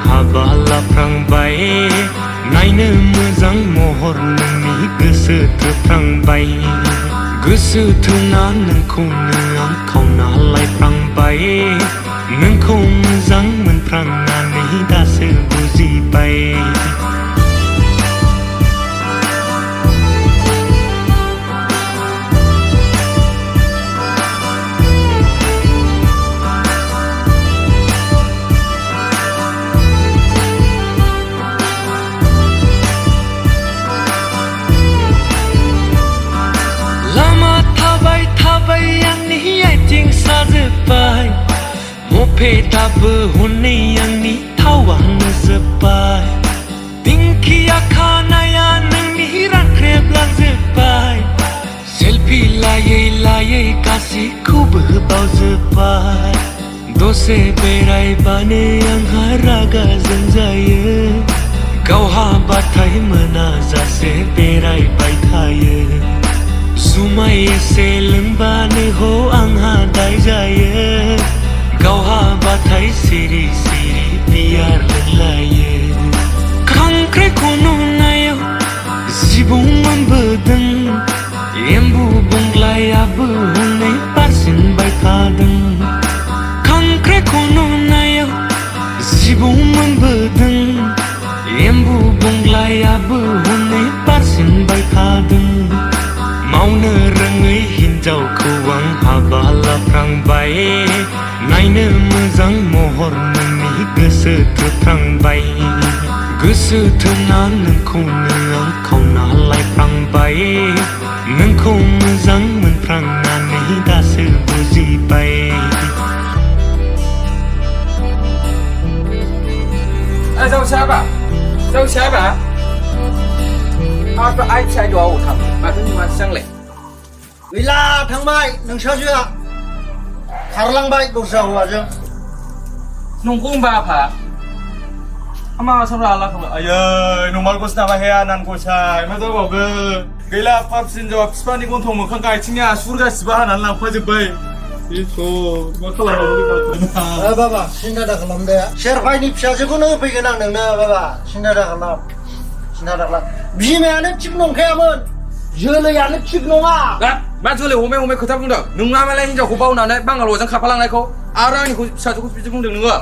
हाबा लाफ्लांबाय नायनो मोजां महर नोंनि गोसो थोफ्लांबाय गोसो थोना नोंखौनो आं खावना लायफ्लांबाय नोंखौ मोजां मोनफ्लांनानै दासो बुजिबाय आंनि आथिं साजोब्बाय मपेदाबो हनै आंनि थावानो जोब्बाय दिंखिया खानाया नोंनि रानख्रेबलांजोब्बाय सेलफि लायै लायै गासैखौबो बावजोब्बाय दसे बेरायबानो आंहा रागा जोंजायो गावहा बाथाय मोनाजासे बेरायबाय थायो जुमाय एसे लोंबानो ह आंहा दाय जायो गावहा बाथाय सिरि सिरि बियार लोंलायो खांख्राइखौ नुनायाव जिबौ मोनबोदों एम्बु बंग्लायाबो हनै बारसिनबाय थादों खांख्राइखौ नुनायाव जिबौ मोनबोदों एम्बु बंग्लायाबो हनै बारसिनबाय थादों मावनो रोङै हिन्जावखौ आं हाबा लाफ्लांबाय नायनो मोजां महर नोंनि गोसो थोफ्लांबाय गोसो थोना नोंखौनो आं खावना लायफ्लांबाय नोंखौ मोजां मोनफ्लांनानै दासो बुजिबाय Dâu sao bà? Dâu sao bà? Ai sai đồ thầm mà thứ mà sang lệ Wila थांबाय नोंसोरजोआ खारलांबाय दस्रा हौवाजों नंगौ बाफा मा साब्रा लाखौ आयै नंमारगौसो नामा हे आनानखौसाय मा जाबावगो गैला पापसिन जवाब बिफानि गन्थं मोखां आथिंनि आसुर गासिबो हानानै लांफाजोब्बाय इसर मा खालामबावगौ बाबा सिन्था दा खालाम दे शेरफाइनि फिसाजोखौनो होफैगोन आं नोंनो बाबा सिन्था दा खालाम बिमायानो थिग नंखायामोन जोलैयानो थिग नङा मा जोलै हमै हमै खोथा बुंदों नोंना मालाय हिनजावखौ बावनानै बांगालजों खारफालांनायखौ आरो आंनिखौ फिसाजोखौ बिदि बुंदों नोङो